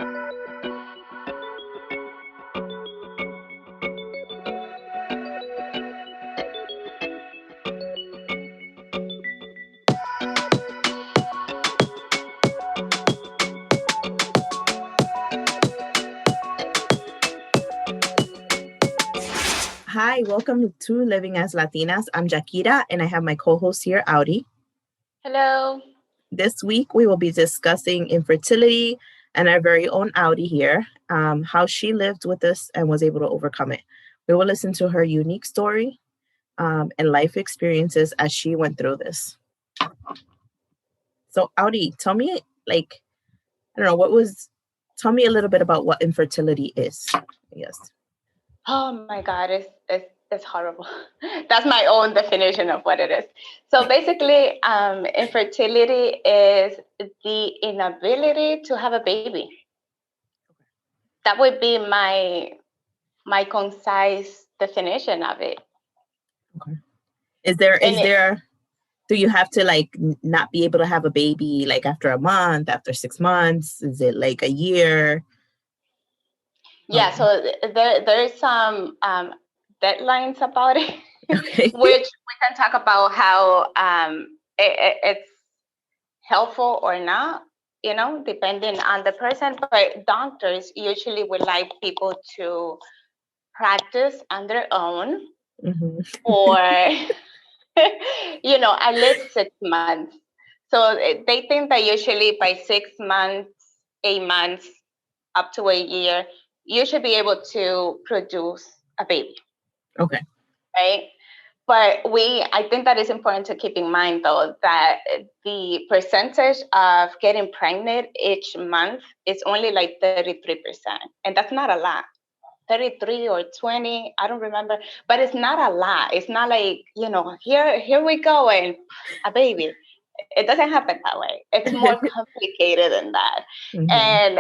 Hi, welcome to Living as Latinas. I'm Jaquita, and I have my co-host here, Aury. Hello. This week, we will be discussing infertility and our very own Aury here, how she lived with this and was able to overcome it. We will listen to her unique story and life experiences as she went through this. So, Aury, tell me, tell me a little bit about what infertility is, I guess. Oh my God, it's horrible. That's my own definition of what it is. So basically, infertility is the inability to have a baby. That would be my concise definition of it. Okay. Do you have to not be able to have a baby after a month, after 6 months? Is it like a year? Yeah, so there is some deadlines about it, Okay. which we can talk about how it's helpful or not, depending on the person. But doctors usually would like people to practice on their own for, at least 6 months. So they think that usually by 6 months, 8 months, up to a year, you should be able to produce a baby. Okay. Right? But I think that it's important to keep in mind, though, that the percentage of getting pregnant each month is only like 33%. And that's not a lot. 33 or 20, I don't remember. But it's not a lot. It's not like, here we go and a baby. It doesn't happen that way. It's more complicated than that. And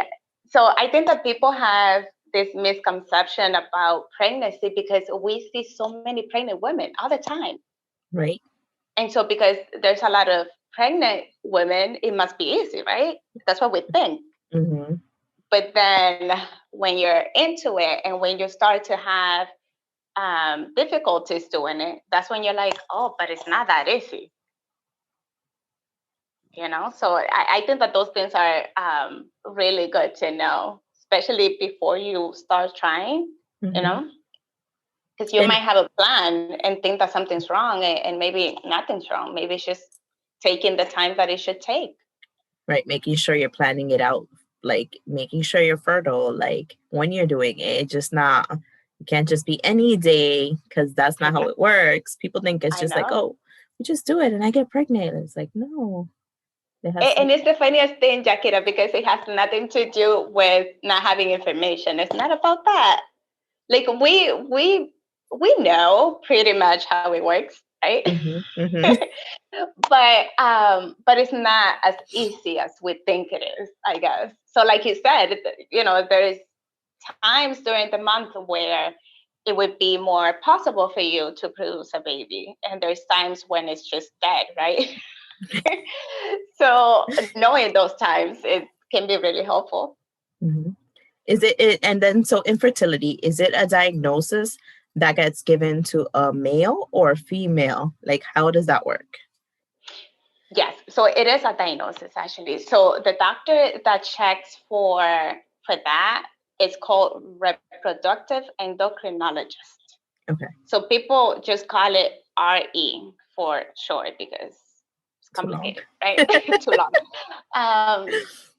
so I think that people have this misconception about pregnancy because we see so many pregnant women all the time. Right. And so because there's a lot of pregnant women, it must be easy, right? That's what we think. But then when you're into it and when you start to have difficulties doing it, that's when you're like, oh, but it's not that easy. So I think that those things are really good to know, especially before you start trying, because you might have a plan and think that something's wrong and maybe nothing's wrong. Maybe it's just taking the time that it should take. Right. Making sure you're planning it out, making sure you're fertile, when you're doing it, you can't just be any day because that's not how it works. People think it's just oh, we just do it and I get pregnant. It's like, no. And it's the funniest thing, Jaquita, because it has nothing to do with not having information. It's not about that. Like we know pretty much how it works, right? But it's not as easy as we think it is, I guess. So like you said, there's times during the month where it would be more possible for you to produce a baby, and there's times when it's just dead, right? So knowing those times, it can be really helpful. Is it and then so infertility, is it a diagnosis that gets given to a male or a female? How does that work? Yes, so it is a diagnosis actually. So the doctor that checks for that is called reproductive endocrinologist. Okay. So people just call it RE for short because it's complicated, right? Too long.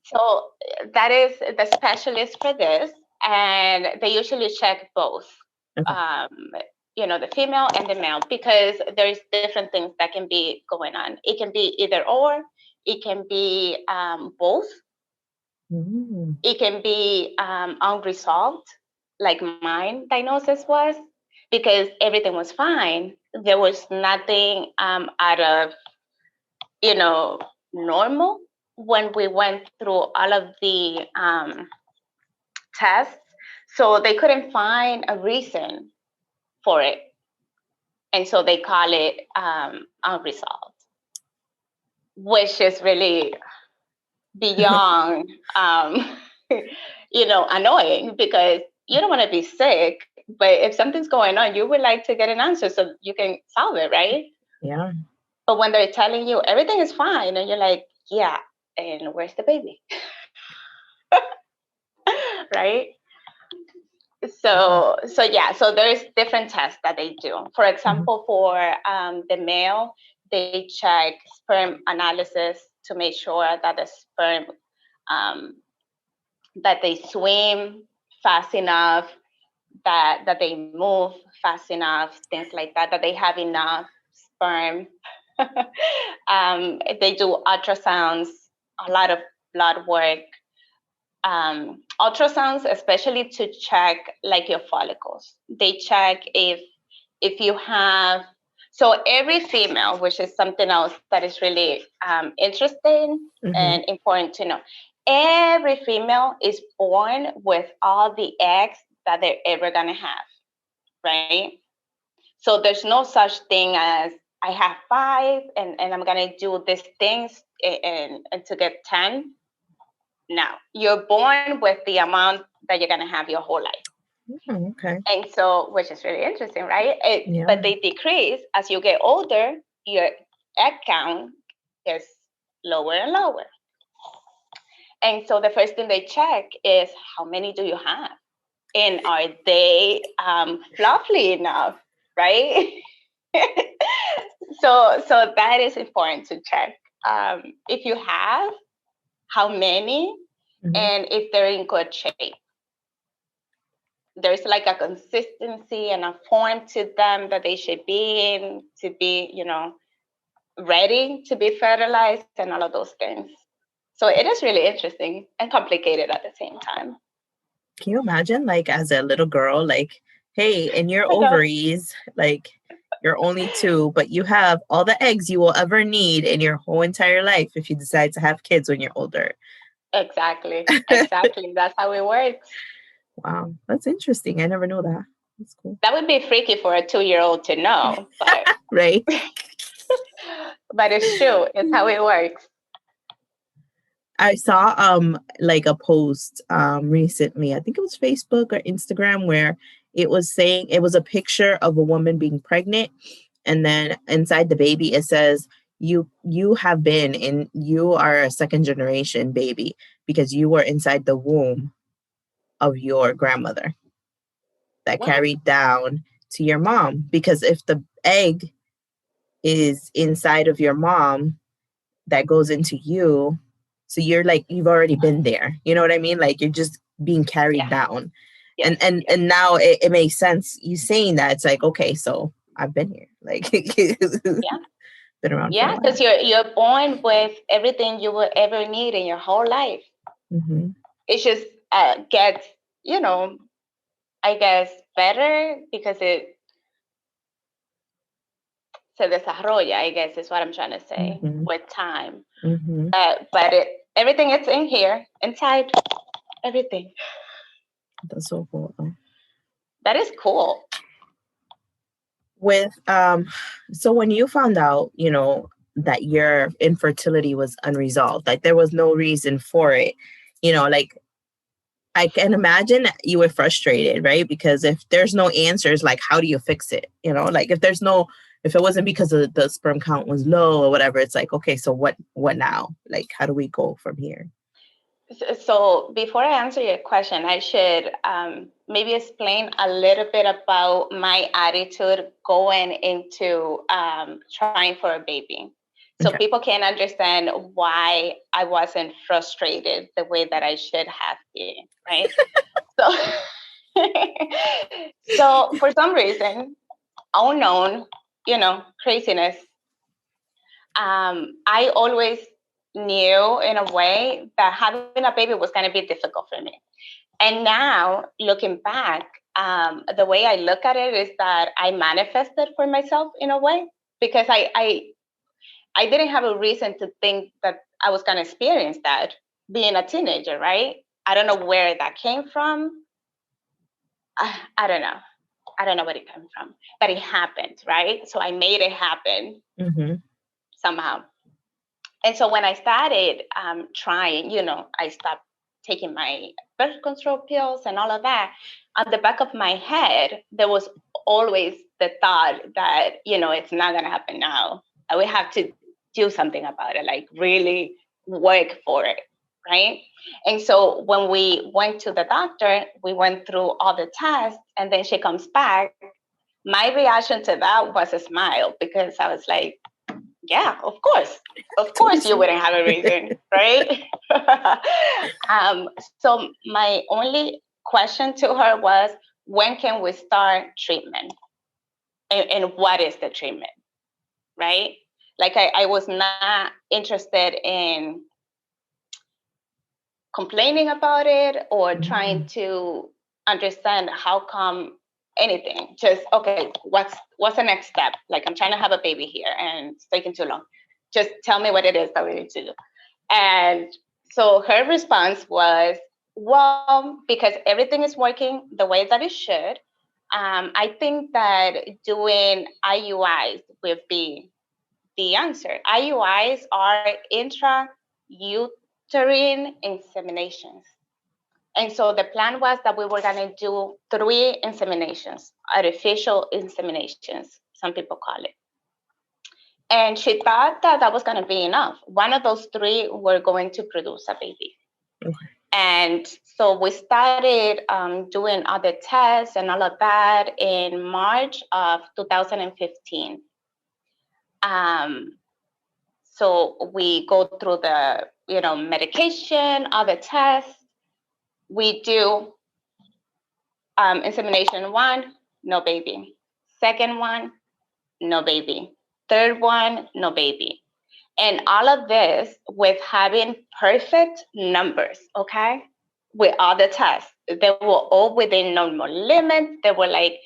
So that is the specialist for this, and they usually check both, the female and the male, because there's different things that can be going on. It can be either or, it can be both. It can be unresolved, like mine diagnosis was, because everything was fine. There was nothing out of, normal when we went through all of the tests. So they couldn't find a reason for it. And so they call it unresolved, which is really beyond annoying because you don't want to be sick. But if something's going on, you would like to get an answer so you can solve it, right? Yeah. But when they're telling you everything is fine, and you're like, yeah, and where's the baby? Right? So there's different tests that they do. For example, for the male, they check sperm analysis to make sure that the sperm that they swim fast enough, that they move fast enough, things like that, that they have enough sperm. They do ultrasounds, a lot of blood work, ultrasounds, especially to check like your follicles. They check if you have. So every female, which is something else that is really interesting and important to know, every female is born with all the eggs that they're ever gonna have, right? So there's no such thing as I have 5 and I'm gonna do these things and to get 10. No, you're born with the amount that you're gonna have your whole life. Okay. And so, which is really interesting, right? Yeah. But they decrease as you get older. Your egg count gets lower and lower. And so the first thing they check is how many do you have, and are they fluffy enough, right? So that is important to check. If you have, how many, and if they're in good shape. There's like a consistency and a form to them that they should be in to be, ready to be fertilized and all of those things. So it is really interesting and complicated at the same time. Can you imagine, like, as a little girl, like, hey, in your ovaries, like, you're only 2, but you have all the eggs you will ever need in your whole entire life if you decide to have kids when you're older. Exactly. That's how it works. Wow, that's interesting. I never knew that. That's cool. That would be freaky for a 2-year-old to know, but right. But it's true. It's how it works. I saw like a post recently, I think it was Facebook or Instagram, where it was saying it was a picture of a woman being pregnant, and then inside the baby it says you have been in, you are a second generation baby because you were inside the womb of your grandmother that carried down to your mom. Because if the egg is inside of your mom that goes into you, so you're like, you've already been there. You know what I mean? Like, you're just being carried down. Yes. And now it makes sense. You saying that, it's like, okay, so I've been here. Like, been around. Yeah, because you're born with everything you will ever need in your whole life. It just gets, I guess, better because it se desarrolla, I guess is what I'm trying to say, with time. But everything is in here, inside, everything. That's so cool. That is cool. With so when you found out, that your infertility was unresolved, like there was no reason for it, like, I can imagine you were frustrated, right? Because if there's no answers, like, how do you fix it? Like, if it wasn't because the sperm count was low or whatever, it's like, okay, so what now? Like, how do we go from here? So before I answer your question, I should maybe explain a little bit about my attitude going into trying for a baby. So people can understand why I wasn't frustrated the way that I should have been, right? So for some reason, unknown, craziness, I always knew in a way that having a baby was going to be difficult for me. And now looking back, the way I look at it is that I manifested for myself in a way, because I didn't have a reason to think that I was going to experience that being a teenager, right? I don't know where that came from. I don't know. I don't know where it came from, but it happened, right? So I made it happen somehow. And so when I started trying, I stopped taking my birth control pills and all of that, at the back of my head, there was always the thought that, it's not going to happen now. We have to do something about it, like really work for it, right? And so when we went to the doctor, we went through all the tests, and then she comes back. My reaction to that was a smile, because I was like, yeah, of course you wouldn't have a reason, right? So my only question to her was, when can we start treatment? And what is the treatment, right? Like I was not interested in complaining about it or trying to understand how come anything. Just, okay, what's the next step? Like, I'm trying to have a baby here and it's taking too long. Just tell me what it is that we need to do. And so her response was, well, because everything is working the way that it should, I think that doing IUIs would be the answer. IUIs are intrauterine inseminations. And so the plan was that we were going to do 3 inseminations, artificial inseminations, some people call it. And she thought that that was going to be enough. One of those 3 were going to produce a baby. Okay. And so we started doing other tests and all of that in March of 2015. So we go through the, medication, other tests. We do insemination 1, no baby. Second one, no baby. Third one, no baby. And all of this with having perfect numbers, okay? With all the tests. They were all within normal limits. They were like,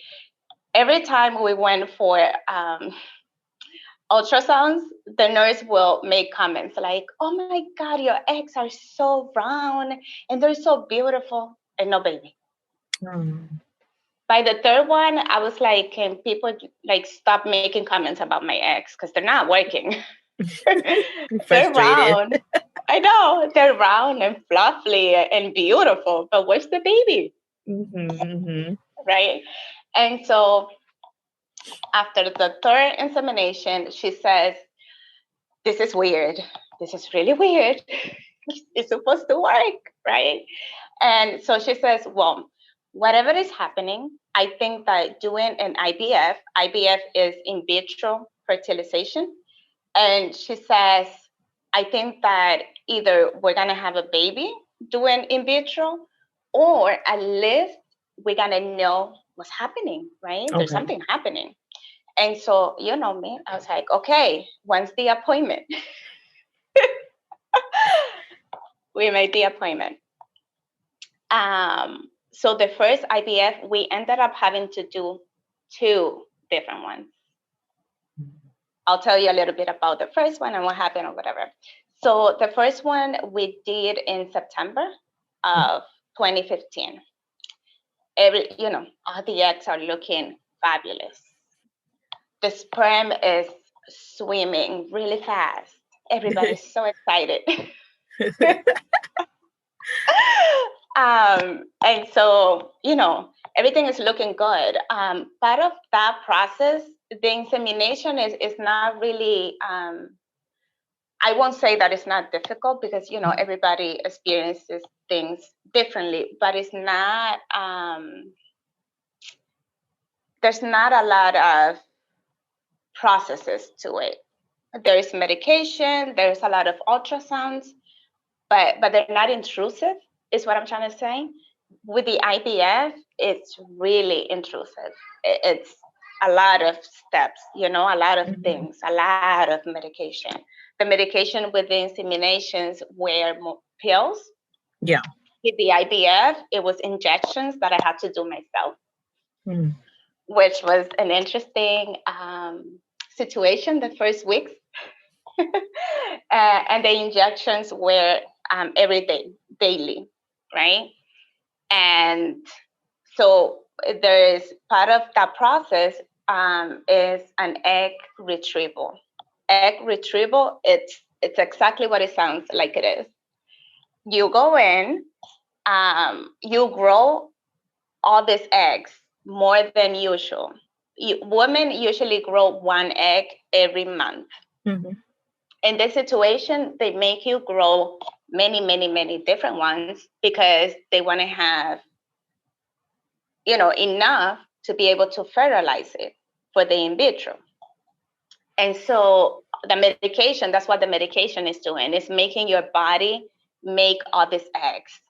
every time we went for ultrasounds, the nurse will make comments like, oh my God, your eggs are so round and they're so beautiful, and no baby. By the third one, I was like, can people like stop making comments about my eggs? Because they're not working. They're round. I know, they're round and fluffy and beautiful, but where's the baby? Right? And so after the third insemination, she says, this is weird. This is really weird. It's supposed to work, right? And so she says, well, whatever is happening, I think that doing an IVF is in vitro fertilization. And she says, I think that either we're going to have a baby doing in vitro, or at least we're going to know what's happening, right? Okay. There's something happening. And so, you know me, I was like, okay, when's the appointment? We made the appointment. So the first IVF, we ended up having to do 2 different ones. I'll tell you a little bit about the first one and what happened or whatever. So the first one we did in September of 2015. All the eggs are looking fabulous. The sperm is swimming really fast. Everybody's so excited. And so, everything is looking good. Part of that process, the insemination is not really, I won't say that it's not difficult, because, everybody experiences things differently, but it's not, there's not a lot of processes to it. There is medication, there's a lot of ultrasounds, but they're not intrusive, is what I'm trying to say. With the IVF, it's really intrusive. It's a lot of steps, a lot of things, a lot of medication. The medication with the inseminations were pills. Yeah. With the IVF, it was injections that I had to do myself, which was an interesting situation the first weeks. And the injections were every day, daily, right? And so there is part of that process is an egg retrieval. Egg retrieval, it's exactly what it sounds like it is. You go in, you grow all these eggs more than usual. Women usually grow one egg every month. Mm-hmm. In this situation, they make you grow many, many, many different ones because they want to have, enough to be able to fertilize it for the in vitro. And so the medication, that's what the medication is doing, is making your body make all these eggs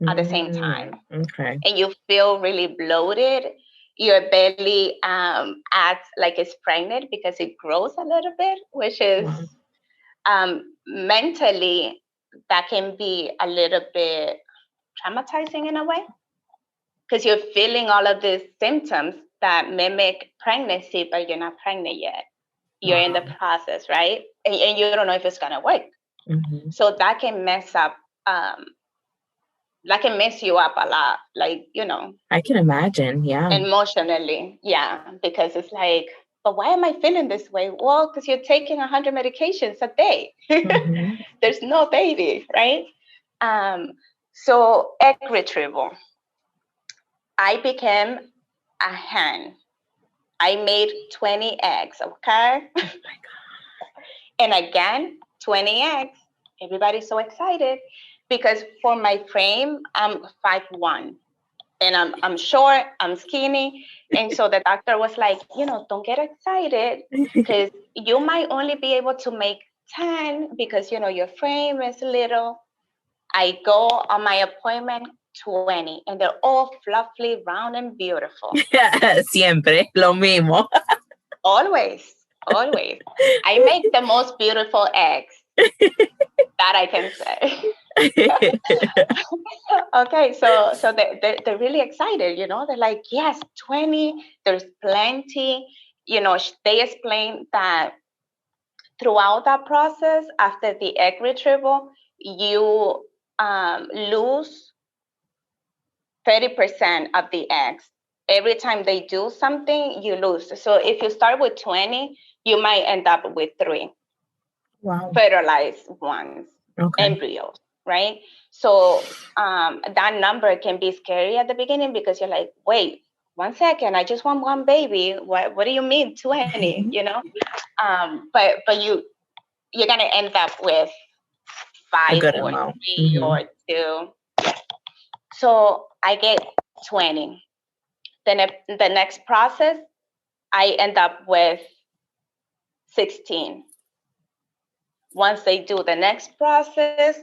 at the same time. Okay. And you feel really bloated. Your belly acts like it's pregnant because it grows a little bit, which is mentally, that can be a little bit traumatizing in a way, because you're feeling all of these symptoms that mimic pregnancy, but you're not pregnant yet. You're in the process, right? And you don't know if it's going to work. Mm-hmm. So that can mess up, that can mess you up a lot, like, I can imagine, yeah. Emotionally, yeah, because it's like, but why am I feeling this way? Well, because you're taking 100 medications a day. Mm-hmm. There's no baby, right? So egg retrieval. I became a hen. I made 20 eggs, okay? Oh my God. And again, 20 eggs. Everybody's so excited because for my frame, I'm 5'1". And I'm short, I'm skinny. And so the doctor was like, don't get excited because you might only be able to make 10 because, your frame is little. I go on my appointment, 20, and they're all fluffy, round, and beautiful. Siempre, lo mismo. Always, always. I make the most beautiful eggs. That I can say. Okay, so they're really excited, They're like, yes, 20, there's plenty. They explain that throughout that process, after the egg retrieval, you lose 30% of the eggs. Every time they do something, you lose. So if you start with 20, you might end up with 3 fertilized ones, embryos, right? So that number can be scary at the beginning because you're like, wait, 1 second, I just want one baby. What do you mean 20? But you're gonna end up with 5 or 3 or 2. So I get 20. Then the next process, I end up with 16. Once they do the next process,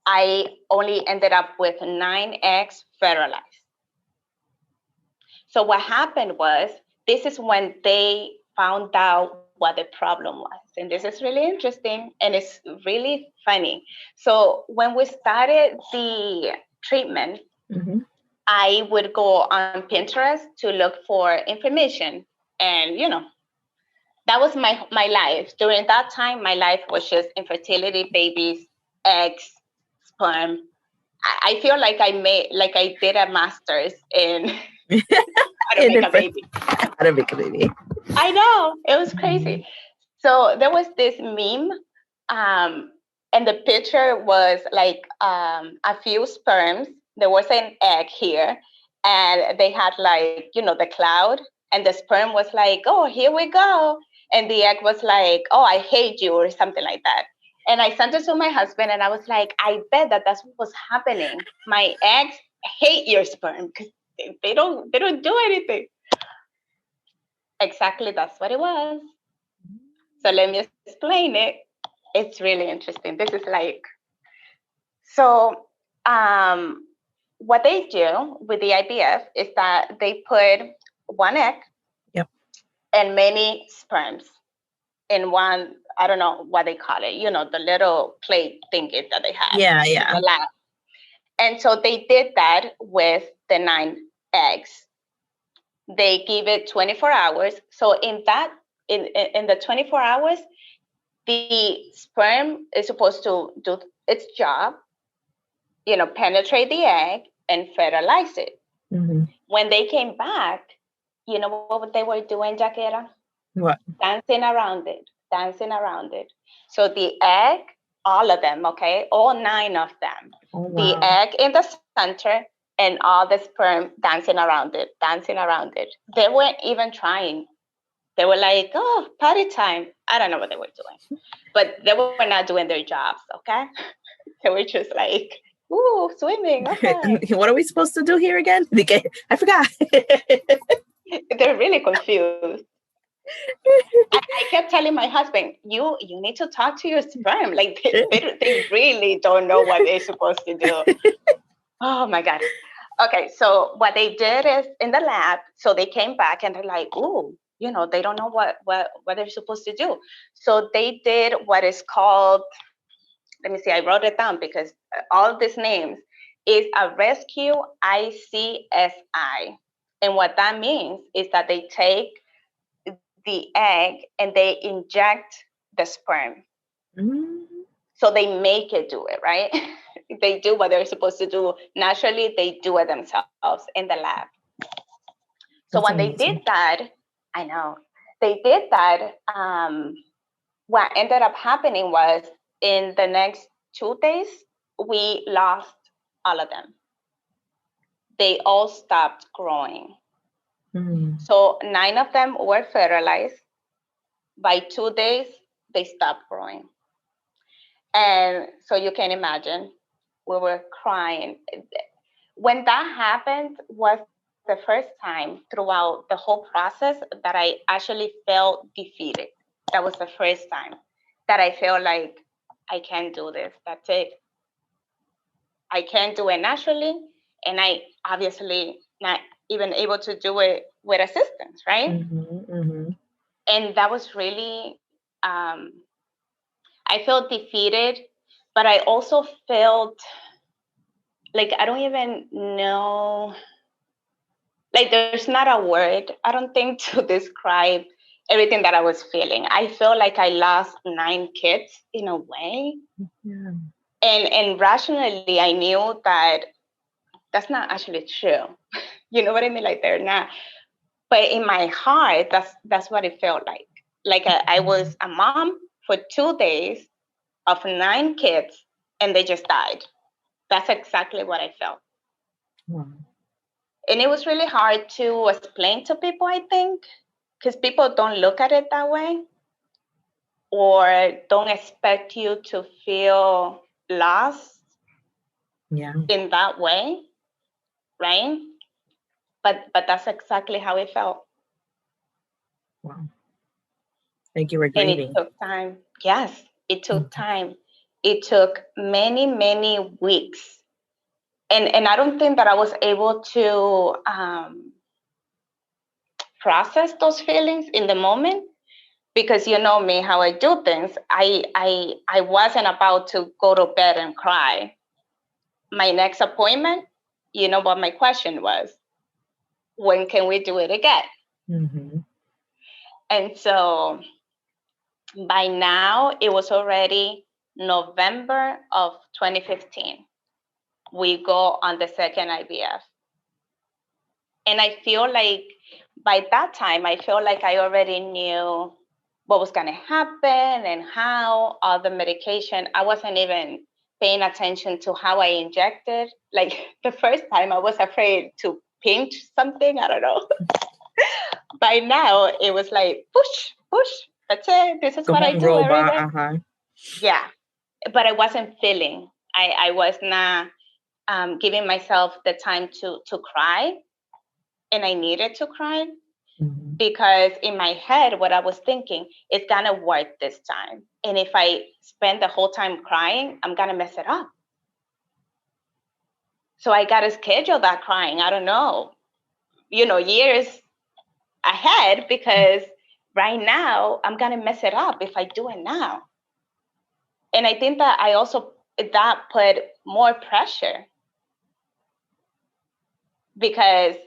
I only ended up with 9 eggs fertilized. So what happened was, this is when they found out what the problem was. And this is really interesting and it's really funny. So when we started the treatment, I would go on Pinterest to look for information. And, that was my life. During that time, my life was just infertility, babies, eggs, sperm. I feel like I did a master's in how to make a baby. How to make a baby. I know, it was crazy. So there was this meme, and the picture was like a few sperms. There was an egg here, and they had like, the cloud, and the sperm was like, oh, here we go. And the egg was like, oh, I hate you, or something like that. And I sent it to my husband, and I was like, I bet that's what was happening. My eggs hate your sperm because they don't do anything. Exactly, that's what it was. So let me explain it. It's really interesting. This is like, so what they do with the IVF is that they put one egg and many sperms in one, I don't know what they call it, the little plate thingy that they have. Yeah. In the lab. And so they did that with the 9 eggs. They give it 24 hours. So in the 24 hours, the sperm is supposed to do its job, penetrate the egg and fertilize it. When they came back, you know what they were doing, Jaquera? What? Dancing around it. So the egg all of them, okay? All 9 of them. Oh, wow. The egg in the center and all the sperm dancing around it, dancing around it. They weren't even trying. They were like, oh, party time. I don't know what they were doing, but they were not doing their jobs, okay? They were just like, ooh, swimming, okay. What are we supposed to do here again? I forgot. They're really confused. I kept telling my husband, you need to talk to your sperm. Like they really don't know what they're supposed to do. Oh my God. Okay, so what they did is in the lab, so they came back and they're like, ooh, they don't know what they're supposed to do. So they did what is called, let me see, I wrote it down because all these names is a rescue ICSI. And what that means is that they take the egg and they inject the sperm. Mm-hmm. So they make it do it, right? They do what they're supposed to do naturally. They do it themselves in the lab. So That's when they amazing. did that, I know they did that. What ended up happening was in the next 2 days, we lost all of them. They all stopped growing. Mm-hmm. So 9 of them were fertilized. By 2 days, they stopped growing. And so you can imagine, we were crying. When that happened was the first time throughout the whole process that I actually felt defeated. That was the first time that I felt like I can't do this. That's it. I can't do it naturally, and I obviously not even able to do it with assistance, right? Mm-hmm. Mm-hmm. And that was really, I felt defeated, but I also felt like I don't even know, like there's not a word, I don't think, to describe everything that I was feeling. I feel like I lost 9 kids in a way. Yeah. And rationally I knew that that's not actually true. You know what I mean? Like they're not. But in my heart, that's what it felt like. Like I was a mom for 2 days of 9 kids and they just died. That's exactly what I felt. Wow. And it was really hard to explain to people, I think, because people don't look at it that way or don't expect you to feel lost Yeah. in that way, right? But that's exactly how it felt. Wow. Like you were And it grieving. took time. Yes, it took Mm-hmm. time. It took many, many weeks. And I don't think that I was able to process those feelings in the moment because you know me, how I do things. I wasn't about to go to bed and cry. My next appointment, you know what my question was? When can we do it again? Mm-hmm. And so by now it was already November of 2015. We go on the second IVF. And I feel like by that time, I feel like I already knew what was going to happen and how all the medication. I wasn't even paying attention to how I injected. Like the first time, I was afraid to pinch something. I don't know. By now, it was like push, push. That's it. This is Come what I on, do every robot. day. Uh-huh. Yeah, but I wasn't feeling. I was not giving myself the time to cry, and I needed to cry Mm-hmm. because in my head, what I was thinking, it's gonna work this time. And if I spend the whole time crying, I'm gonna mess it up. So I gotta schedule that crying. I don't know, years ahead because right now I'm gonna mess it up if I do it now. And I think that I also that put more pressure because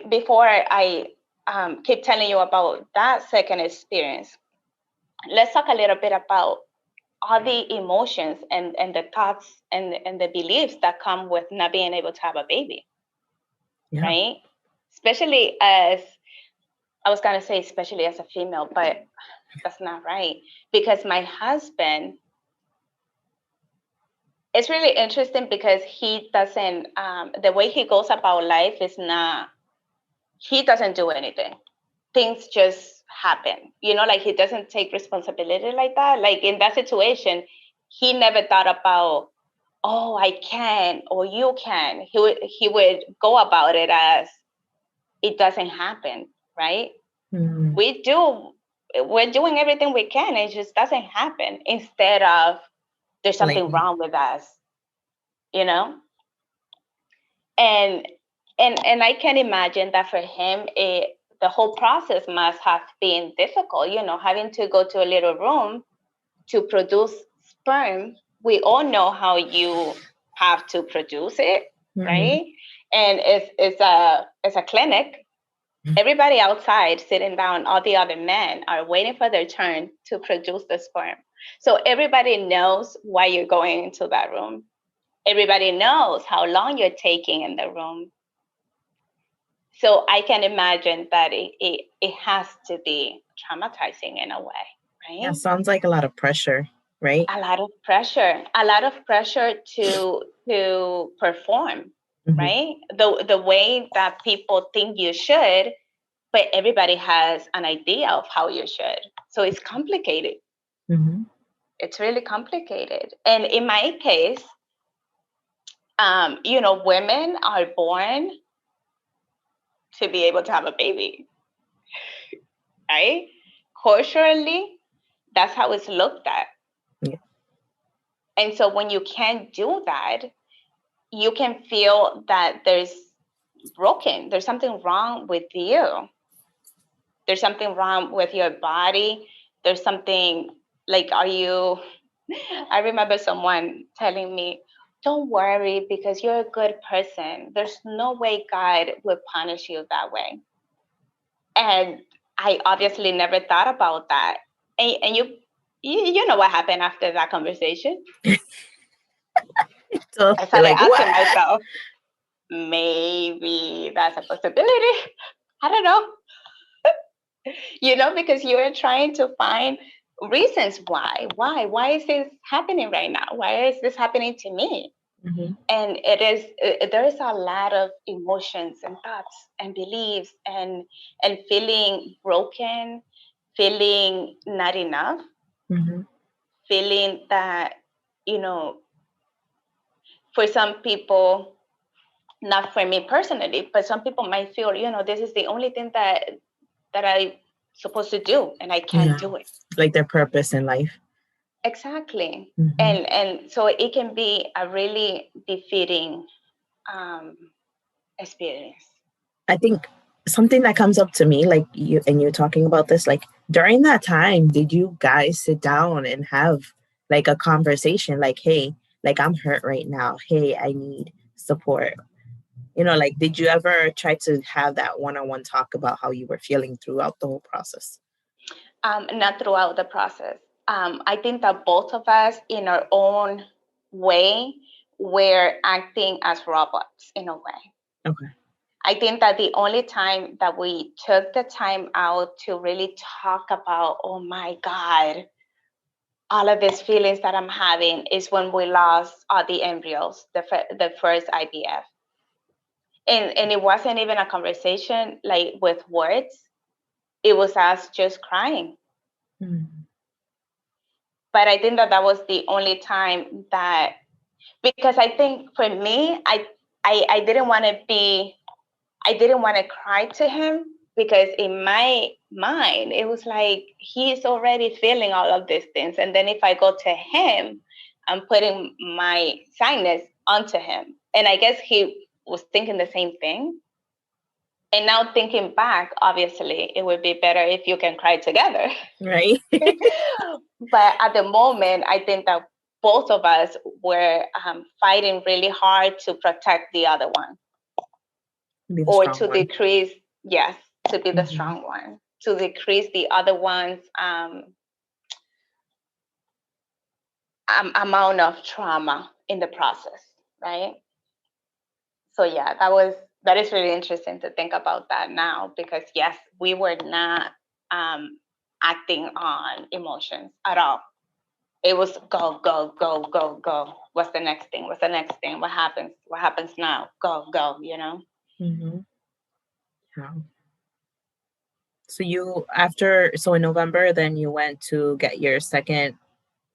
before I keep telling you about that second experience, let's talk a little bit about all the emotions and the thoughts and the beliefs that come with not being able to have a baby, Yeah. right? Especially as, I was going to say, especially as a female, but that's not right. Because my husband it's really interesting because he doesn't, the way he goes about life is not, he doesn't do anything. Things just happen, like he doesn't take responsibility like that. Like in that situation, he never thought about, oh, I can, or you can. He would go about it as it doesn't happen, right? Mm-hmm. We're doing everything we can. It just doesn't happen, instead of there's something Blaming. wrong with us, you know? And and I can imagine that for him, the whole process must have been difficult, having to go to a little room to produce sperm. We all know how you have to produce it, Mm-hmm. right? And it's a clinic. Everybody outside sitting down, all the other men are waiting for their turn to produce the sperm. So everybody knows why you're going into that room. Everybody knows how long you're taking in the room. So I can imagine that it has to be traumatizing in a way, Yeah, right? sounds like a lot of pressure, right? A lot of pressure to perform, Mm-hmm. right? The way that people think you should, but everybody has an idea of how you should. So it's complicated. Mm-hmm. It's really complicated. And in my case, women are born to be able to have a baby, right? Culturally, that's how it's looked at. Yeah. And so when you can't do that, you can feel that there's something wrong with you. There's something wrong with your body. There's something like, are you, I remember someone telling me, don't worry because you're a good person. There's no way God would punish you that way. And I obviously never thought about that. And you know what happened after that conversation? So I you're started like, asking what? myself, maybe that's a possibility. I don't know. Because you're trying to find reasons why is this happening right now? Why is this happening to me? Mm-hmm. And there is a lot of emotions and thoughts and beliefs and feeling broken, feeling not enough, Mm-hmm. feeling that, you know, for some people, not for me personally, but some people might feel, this is the only thing that I supposed to do and I can't Yeah. do it. Like their purpose in life. Exactly. Mm-hmm. And so it can be a really defeating um, experience. I think something that comes up to me, like you and you're talking about this, like during that time, did you guys sit down and have like a conversation, like, hey, like I'm hurt right now. Hey, I need support. Like did you ever try to have that one-on-one talk about how you were feeling throughout the whole process? Not throughout the process. I think that both of us, in our own way, were acting as robots in a way. Okay. I think that the only time that we took the time out to really talk about, oh my God, all of these feelings that I'm having is when we lost all the embryos, the first IVF. And it wasn't even a conversation like with words. It was us just crying. Mm-hmm. But I think that was the only time that, because I think for me, I didn't want to I didn't want to cry to him, because in my mind, it was like he's already feeling all of these things. And then if I go to him, I'm putting my sadness onto him. And I guess he was thinking the same thing. And now thinking back, obviously, it would be better if you can cry together. Right. But at the moment, I think that both of us were fighting really hard to protect the other one, Be the or strong to one. decrease, yes, to be the Mm-hmm. strong one, to decrease the other one's amount of trauma in the process, right? So yeah, that is really interesting to think about that now, because yes, we were not um, acting on emotions at all. It was go, go, go, go, go. What's the next thing? What's the next thing? What happens? What happens now? Go, go, you know? Mm-hmm. Yeah. So so in November, then you went to get your second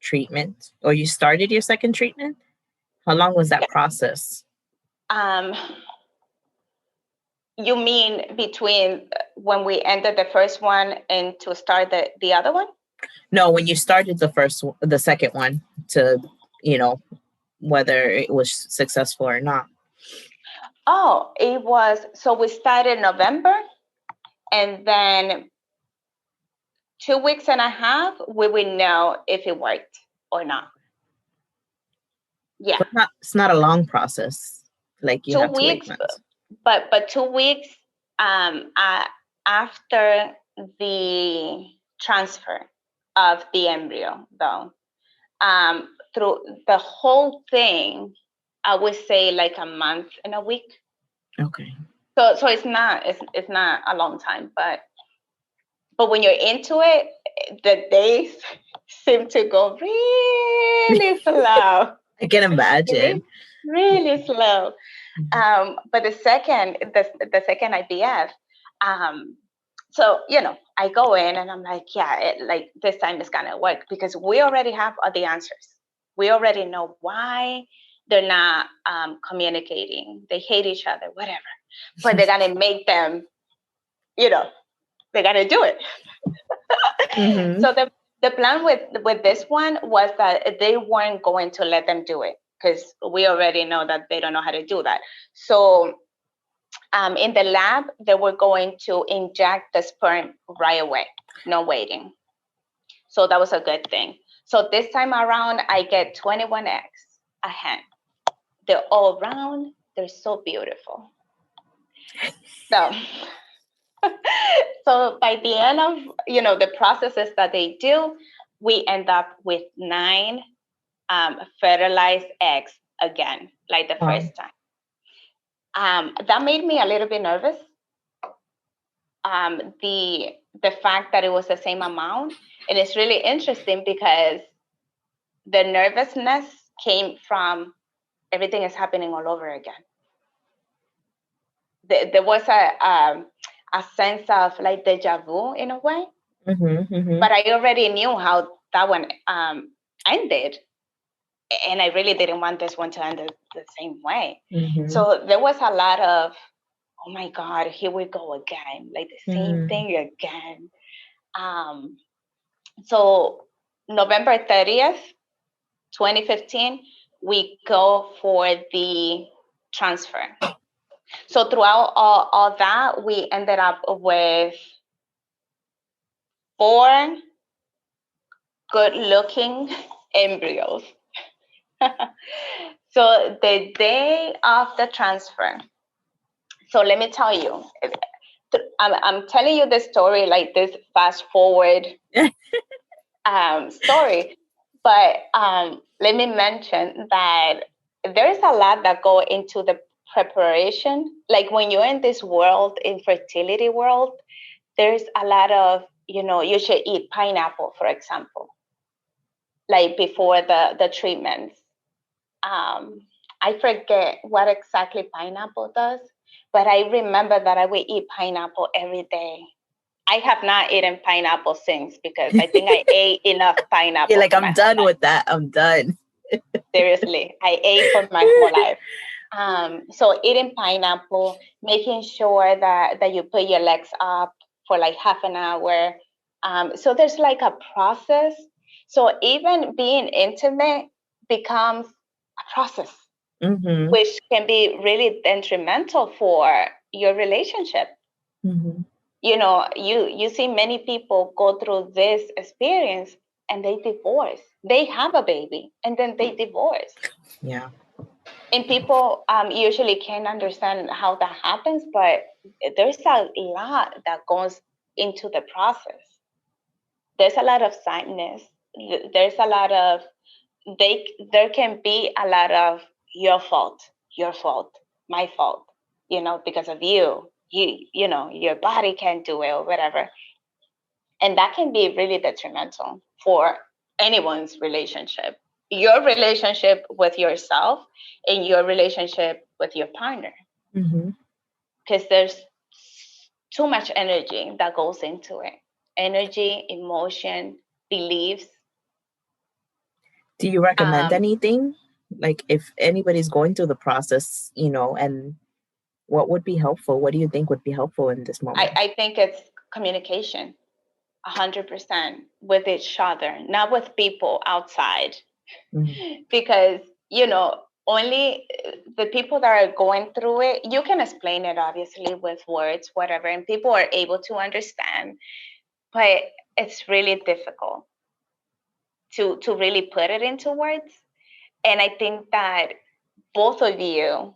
treatment, or you started your second treatment? How long was that Yeah. process? Um, you mean between when we ended the first one and to start the other one? No, when you started the second one, to, you know, whether it was successful or not. Oh, it was, so we started November, and then 2 weeks and a half, we will know if it worked or not. Yeah. But it's not a long process. Like you two have to wait weeks, months. but 2 weeks after the transfer of the embryo, though, through the whole thing, I would say like a month and a week. Okay. So it's not a long time, but when you're into it, the days seem to go really slow. I can imagine. Really, really slow. But the second IVF, so I go in and I'm like, yeah, like this time it's gonna work because we already have all the answers. We already know why they're not communicating. They hate each other, whatever. But they're gonna make them, they're gonna do it. Mm-hmm. So the plan with this one was that they weren't going to let them do it because we already know that they don't know how to do that. So in the lab, they were going to inject the sperm right away, no waiting. So that was a good thing. So this time around, I get 21 eggs a hen. They're all round. They're so beautiful. So, so by the end of the processes that they do, we end up with 9 fertilized eggs again, like the Wow. first time. That made me a little bit nervous. The fact that it was the same amount, and it's really interesting because the nervousness came from everything is happening all over again. There was a sense of like deja vu in a way, Mm-hmm, mm-hmm. but I already knew how that one ended, and I really didn't want this one to end the same way. Mm-hmm. So there was a lot of, oh my God, here we go again, like the same thing again. So November 30th, 2015, we go for the transfer. So throughout all that, we ended up with 4 good-looking embryos. So the day of the transfer, so let me tell you, I'm telling you this story like this fast forward story, but let me mention that there's a lot that go into the preparation. Like when you're in this world, infertility world, there's a lot of, you should eat pineapple, for example, like before the treatments. I forget what exactly pineapple does, but I remember that I would eat pineapple every day. I have not eaten pineapple since because I think I ate enough pineapple. You're like, for I'm my whole done life. with that. I'm done. Seriously, I ate for my whole life. So eating pineapple, making sure that you put your legs up for like half an hour. So there's like a process. So even being intimate becomes a process, Mm-hmm. which can be really detrimental for your relationship. Mm-hmm. You see many people go through this experience and they divorce. They have a baby and then they divorce. Yeah. And people usually can't understand how that happens, but there's a lot that goes into the process. There's a lot of sadness. There's a lot of there can be a lot of your fault, my fault, because of your body can't do it or whatever. And that can be really detrimental for anyone's relationship, your relationship with yourself and your relationship with your partner. Because there's too much energy that goes into it. Energy, emotion, beliefs. Do you recommend anything? Like if anybody's going through the process, and what would be helpful? What do you think would be helpful in this moment? I think it's communication, 100% with each other, not with people outside. Because, only the people that are going through it, you can explain it obviously with words, whatever, and people are able to understand, but it's really difficult to really put it into words. And I think that both of you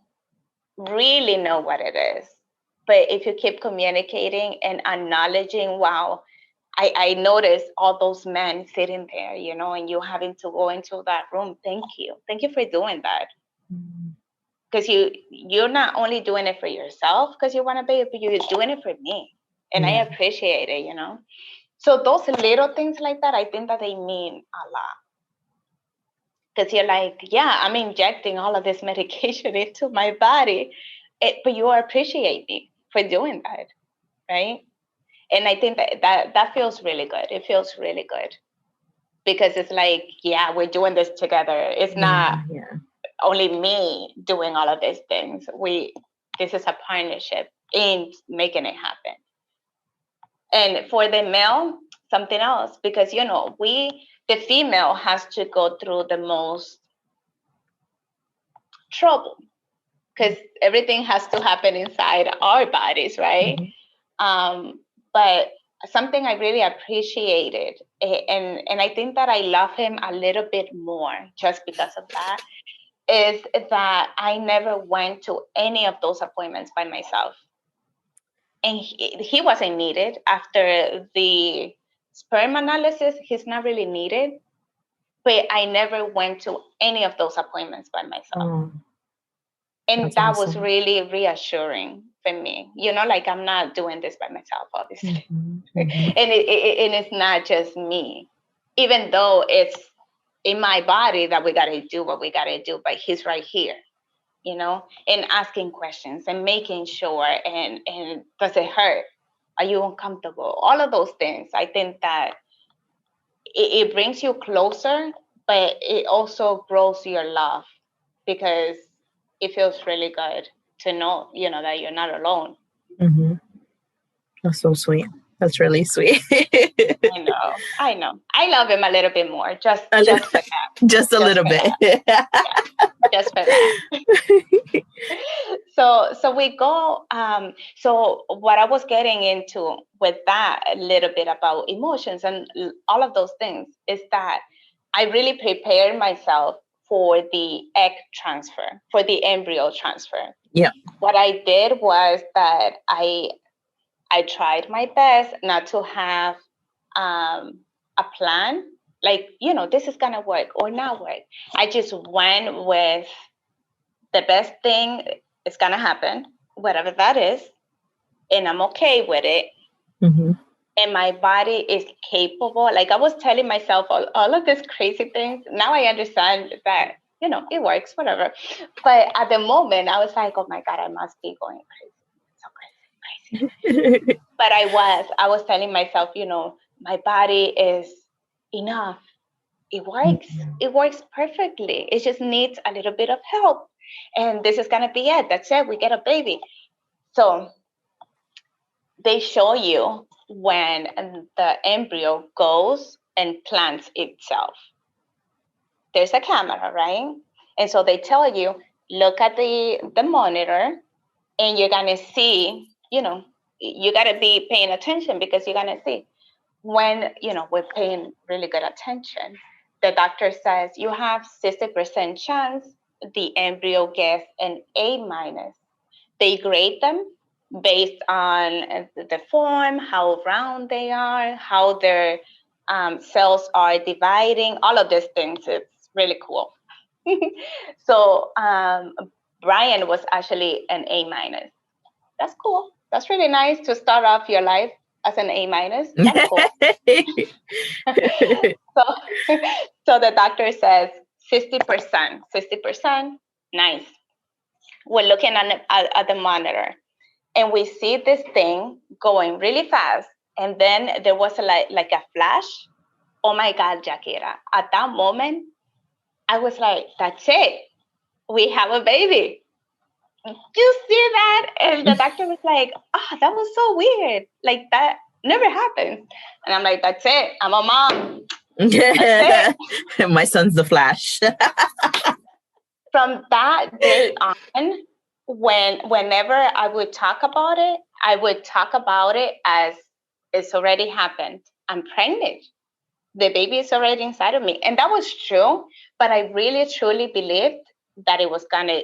really know what it is. But if you keep communicating and acknowledging, wow, I noticed all those men sitting there, and you having to go into that room. Thank you. Thank you for doing that. Because you're not only doing it for yourself because you want to be, but you're doing it for me. And I appreciate it, So those little things like that, I think that they mean a lot. Because you're like, yeah, I'm injecting all of this medication into my body, but you appreciate me for doing that, right? And I think that feels really good. It feels really good because it's like, yeah, we're doing this together. It's not only me doing all of these things. This is a partnership in making it happen. And for the male, something else, because the female has to go through the most trouble because everything has to happen inside our bodies, right? But something I really appreciated, and I think that I love him a little bit more just because of that, is that I never went to any of those appointments by myself. And he wasn't needed. After the sperm analysis, he's not really needed. But I never went to any of those appointments by myself. And that's that awesome. Was really reassuring for me. Like I'm not doing this by myself, obviously. And it's not just me. Even though it's in my body that we got to do what we got to do, but he's right here, and asking questions and making sure, and does it hurt? Are you uncomfortable? All of those things. I think that it brings you closer, but it also grows your love because it feels really good to know, that you're not alone. That's so sweet. That's really sweet. I know. I love him a little bit more, just for that. Just a little bit. Yeah, just for that. So we go. So what I was getting into with that a little bit about emotions and all of those things is that I really prepared myself for the egg transfer, for the embryo transfer. Yeah. What I did was that I tried my best not to have a plan, like, this is going to work or not work. I just went with the best thing is going to happen, whatever that is, and I'm okay with it. And my body is capable. Like I was telling myself all of these crazy things. Now I understand that, it works, whatever. But at the moment, I was like, oh my God, I must be going crazy. Crazy. But I was telling myself, my body is enough. It works. It works perfectly. It just needs a little bit of help. And this is going to be it. That's it. We get a baby. So they show you when the embryo goes and plants itself. There's a camera, right? And so they tell you, look at the monitor and you're going to see, you got to be paying attention because you're going to see when, we're paying really good attention. The doctor says you have 60% chance the embryo gets an A-. They grade them based on the form, how round they are, how their cells are dividing, all of these things. It's really cool. So Brian was actually an A-. That's cool. That's really nice to start off your life as an A minus. That's cool. so, so the doctor says 60%, 60%, nice. We're looking at the monitor, and we see this thing going really fast. And then there was like a flash. Oh my God, Jakira. At that moment, I was like, that's it. We have a baby. You see that? And the doctor was like, oh, that was so weird. Like, that never happened. And I'm like, that's it. I'm a mom. That's it. My son's the Flash. From that day on, whenever I would talk about it, I would talk about it as it's already happened. I'm pregnant. The baby is already inside of me. And that was true, but I really truly believed that it was gonna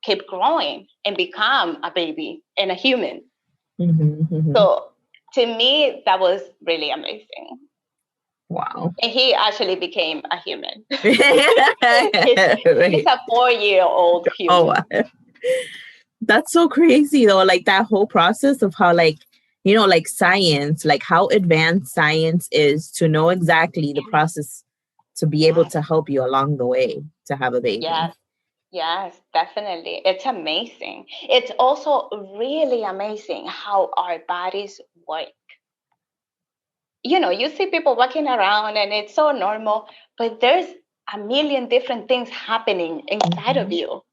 keep growing and become a baby and a human. So to me, that was really amazing. Wow. And he actually became a human. He's a 4-year-old human. Oh, wow. That's so crazy though. Like that whole process of how like, you know, like science, like how advanced science is to know exactly the process to be able to help you along the way to have a baby. Yes, definitely. It's amazing. It's also really amazing how our bodies work. You know, you see people walking around and it's so normal, but there's a million different things happening inside of you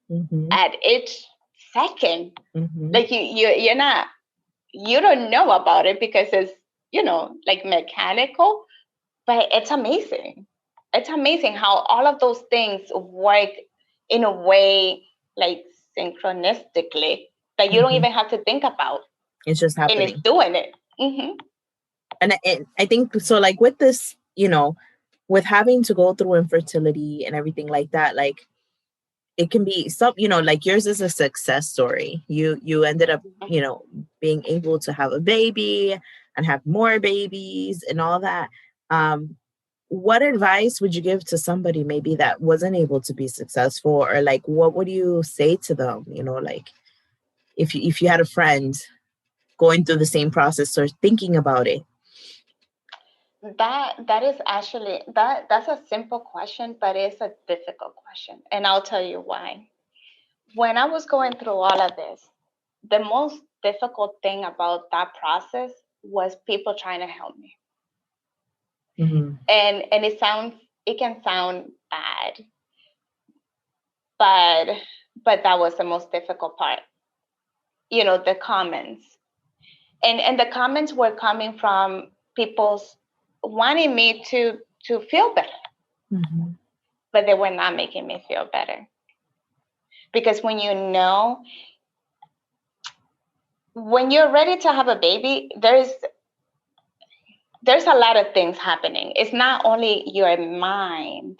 at each second. Like you're not, you don't know about it because it's, you know, like mechanical, but it's amazing. It's amazing how all of those things work in a way like synchronistically that you don't even have to think about. It's just happening. And it's doing it. And I think so, like with this, you know, with having to go through infertility and everything like that, like it can be some, you know, like yours is a success story. You ended up, you know, being able to have a baby and have more babies and all that. What advice would you give to somebody maybe that wasn't able to be successful, or like what would you say to them, you know, like if you had a friend going through the same process or thinking about it? That is actually that's a simple question, but it's a difficult question, and I'll tell you why. When I was going through all of this, the most difficult thing about that process was people trying to help me. And it can sound bad, but that was the most difficult part. You know, the comments. And the comments were coming from people's wanting me to feel better. But they were not making me feel better. Because when you're ready to have a baby, there's a lot of things happening. It's not only your mind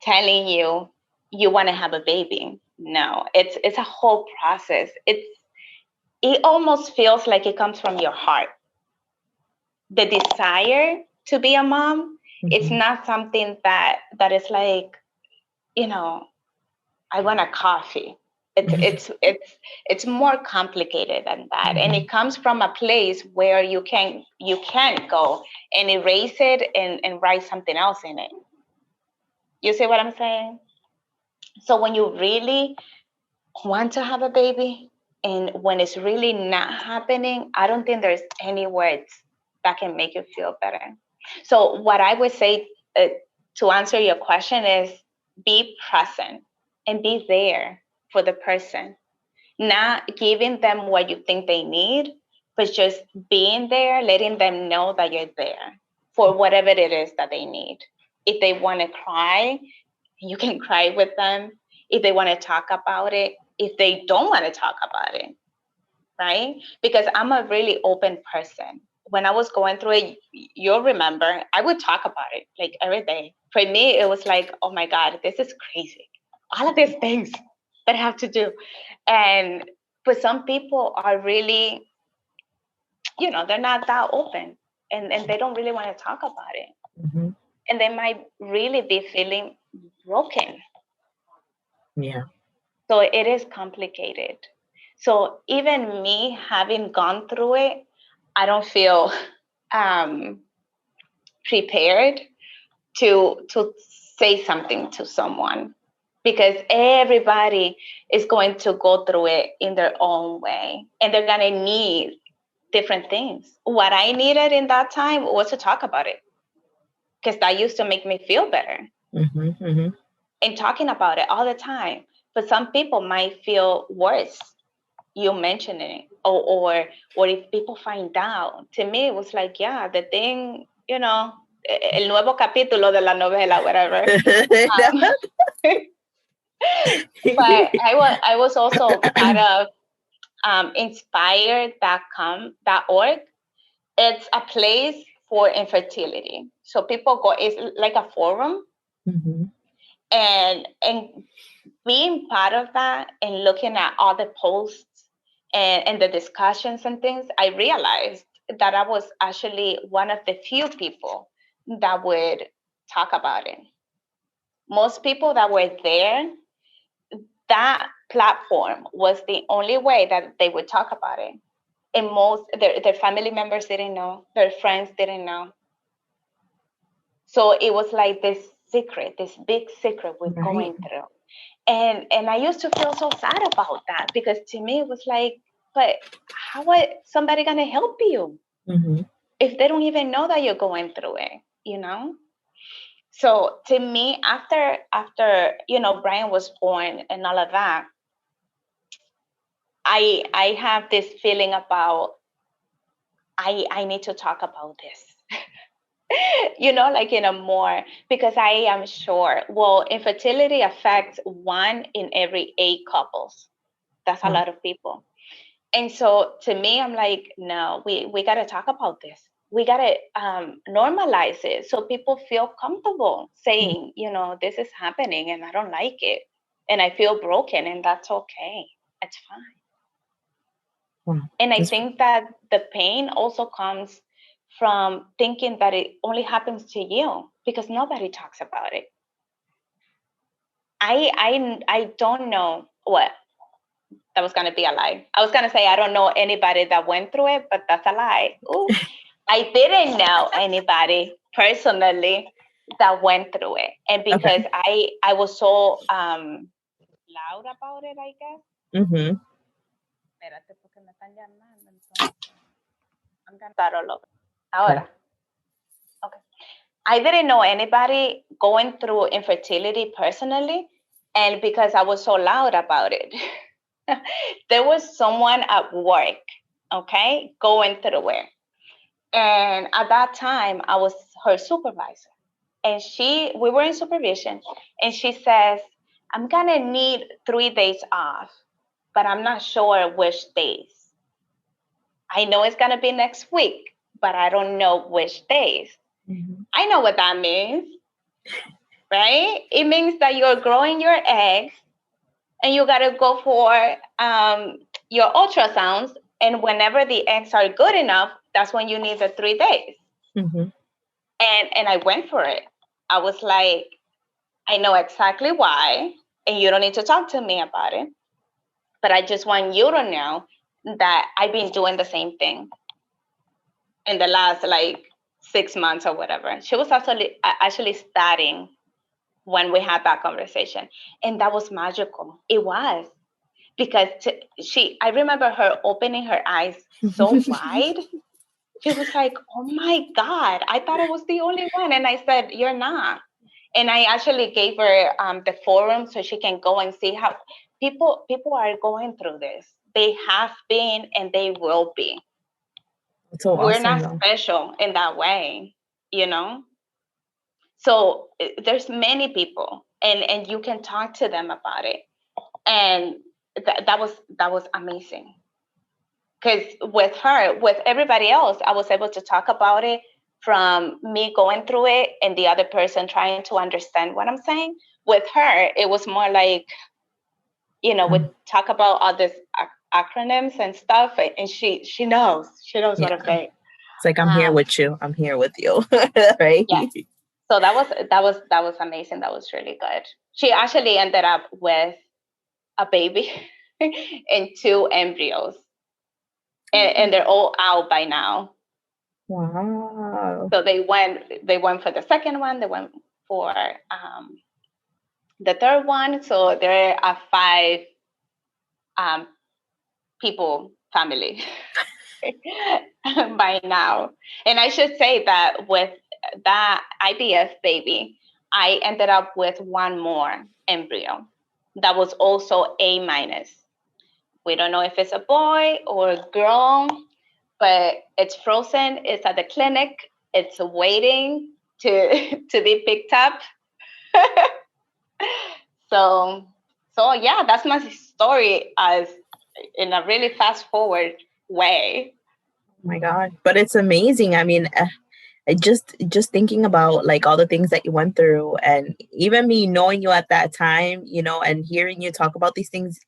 telling you you want to have a baby. No, it's a whole process. It almost feels like it comes from your heart. The desire to be a mom, it's not something that is like, you know, I want a coffee. It's more complicated than that, and it comes from a place where you can't go and erase it and write something else in it. You see what I'm saying? So when you really want to have a baby and when it's really not happening, I don't think there's any words that can make you feel better. So what I would say to answer your question is be present and be there for the person, not giving them what you think they need, but just being there, letting them know that you're there for whatever it is that they need. If they want to cry, you can cry with them. If they want to talk about it, if they don't want to talk about it, right? Because I'm a really open person. When I was going through it, you'll remember, I would talk about it like every day. For me, it was like, oh my God, this is crazy. All of these things that I have to do. And but some people are really, you know, they're not that open and they don't really want to talk about it. And they might really be feeling broken. Yeah. So it is complicated. So even me having gone through it, I don't feel um, prepared to say something to someone, because everybody is going to go through it in their own way, and they're going to need different things. What I needed in that time was to talk about it, because that used to make me feel better. And talking about it all the time. But some people might feel worse you mentioning it, or if people find out. To me, it was like, yeah, the thing, el nuevo capítulo de la novela, whatever. But I was also part of inspired.org. It's a place for infertility. So people go, it's like a forum. And being part of that and looking at all the posts and the discussions and things, I realized that I was actually one of the few people that would talk about it. Most people that were there, that platform was the only way that they would talk about it. And most their family members didn't know, their friends didn't know. So it was like this secret, this big secret we're going through. And I used to feel so sad about that, because to me it was like, but how is somebody gonna help you if they don't even know that you're going through it? So to me, after Brian was born and all of that, I have this feeling about I need to talk about this. Like in a more, because I am sure, well, infertility affects 1 in every 8 couples. That's a lot of people. And so to me, I'm like, no, we got to talk about this. We got to normalize it so people feel comfortable saying, this is happening and I don't like it. And I feel broken, and that's okay. It's fine. And I think that the pain also comes from thinking that it only happens to you, because nobody talks about it. I don't know what. That was going to be a lie. I was going to say I don't know anybody that went through it, but that's a lie. Ooh. I didn't know anybody personally that went through it. And because I was so loud about it, I guess. Espérate, porque me están llamando, entonces. I'm going to start all over. Ahora. Okay. I didn't know anybody going through infertility personally, and because I was so loud about it. There was someone at work, okay, going through it. And at that time, I was her supervisor. And we were in supervision, and she says, I'm going to need 3 days off, but I'm not sure which days. I know it's going to be next week, but I don't know which days. I know what that means, right? It means that you're growing your eggs, and you got to go for your ultrasounds. And whenever the eggs are good enough, that's when you need the 3 days. And I went for it. I was like, I know exactly why, and you don't need to talk to me about it. But I just want you to know that I've been doing the same thing in the last 6 months or whatever. She was actually studying when we had that conversation. And that was magical. It was. Because I remember her opening her eyes so wide. She was like, oh my God, I thought I was the only one. And I said, you're not. And I actually gave her the forum so she can go and see how people are going through this. They have been and they will be. So we're not special in that way, So there's many people, and you can talk to them about it. And that was amazing. Because with everybody else, I was able to talk about it from me going through it and the other person trying to understand what I'm saying. With her, it was more like, we talk about all these acronyms and stuff, and she knows what I'm saying. It's like, I'm here with you. I'm here with you, right? Yeah. So that was amazing. That was really good. She actually ended up with a baby and 2 embryos. And they're all out by now. Wow. So they went for the second one, they went for the third one. So there are 5 people family by now. And I should say that with that IVF baby, I ended up with one more embryo that was also A minus. We don't know if it's a boy or a girl, but it's frozen. It's at the clinic. It's waiting to to be picked up. so yeah, that's my story as in a really fast forward way. Oh my God. But it's amazing. I mean, I just thinking about like all the things that you went through, and even me knowing you at that time, you know, and hearing you talk about these things,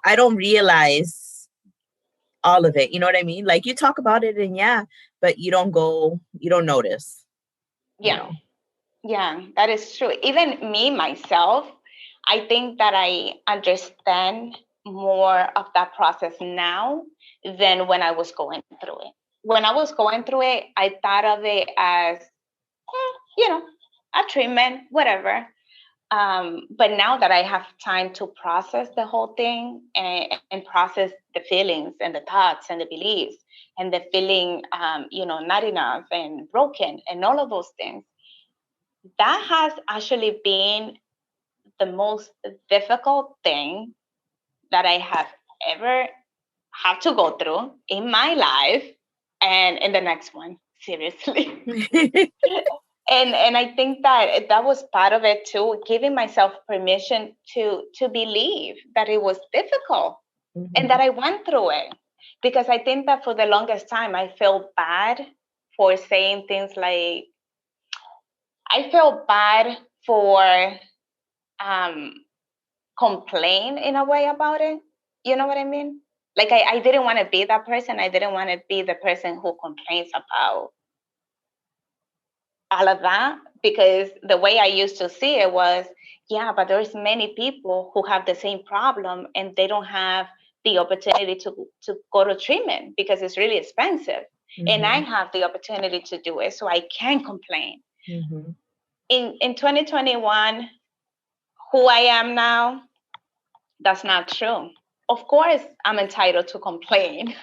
I don't realize all of it. You know what I mean? Like you talk about it and yeah, but you don't notice, you Yeah. know. Yeah, that is true. Even me, myself, I think that I understand more of that process now than when I was going through it. When I was going through it, I thought of it as, you know, a treatment, whatever. But now that I have time to process the whole thing and process the feelings and the thoughts and the beliefs and the feeling, not enough and broken and all of those things, that has actually been the most difficult thing that I have ever had to go through in my life and in the next one, seriously. And I think that that was part of it too, giving myself permission to believe that it was difficult and that I went through it. Because I think that for the longest time I felt bad for saying things like, I felt bad for um, complain in a way about it. You know what I mean? Like I didn't want to be that person. I didn't want to be the person who complains about all of that, because the way I used to see it was, yeah, but there's many people who have the same problem and they don't have the opportunity to go to treatment because it's really expensive. And I have the opportunity to do it, so I can complain. In 2021, who I am now, that's not true. Of course, I'm entitled to complain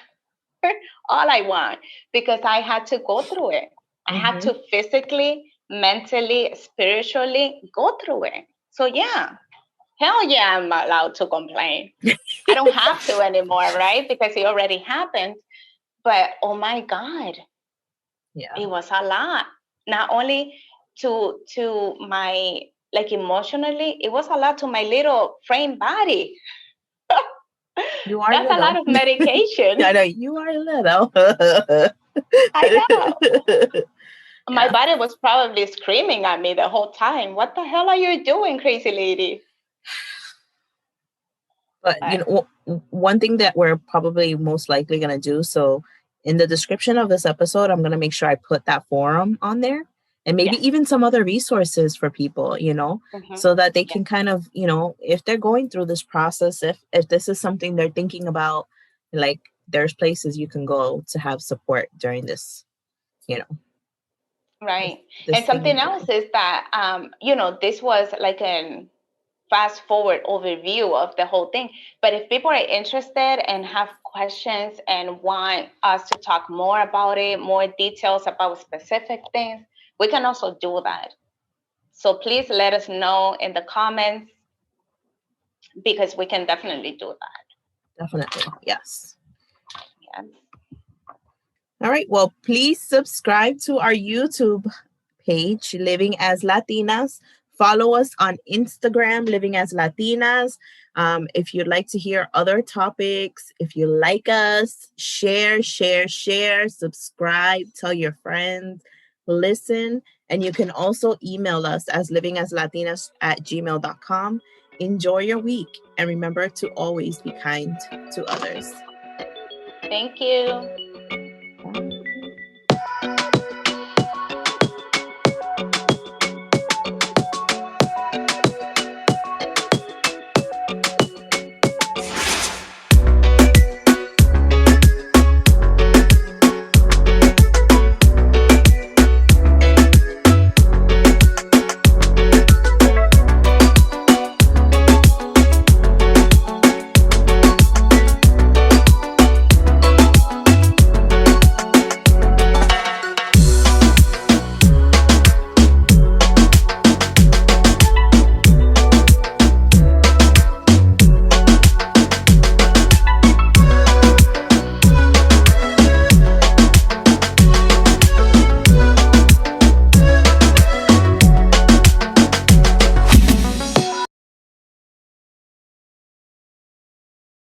all I want because I had to go through it. I had to physically, mentally, spiritually go through it. So, yeah, hell yeah, I'm allowed to complain. I don't have to anymore, right? Because it already happened. But oh my God, it was a lot. Not only to my, like, emotionally, it was a lot to my little frame body. You are That's a lot little. of medication. I know you are little. I know. My body was probably screaming at me the whole time. What the hell are you doing, crazy lady? But you know, one thing that we're probably most likely going to do, so in the description of this episode, I'm going to make sure I put that forum on there, and maybe even some other resources for people, you know, so that they can kind of, you know, if they're going through this process, if this is something they're thinking about, like there's places you can go to have support during this, you know. Right. This And something else is that, this was like a fast forward overview of the whole thing. But if people are interested and have questions and want us to talk more about it, more details about specific things, we can also do that. So please let us know in the comments because we can definitely do that. Definitely. Yes. Yes. All right. Well, please subscribe to our YouTube page, Living as Latinas. Follow us on Instagram, Living as Latinas. If you'd like to hear other topics, if you like us, share, subscribe, tell your friends, listen. And you can also email us as livingaslatinas@gmail.com. Enjoy your week and remember to always be kind to others. Thank you.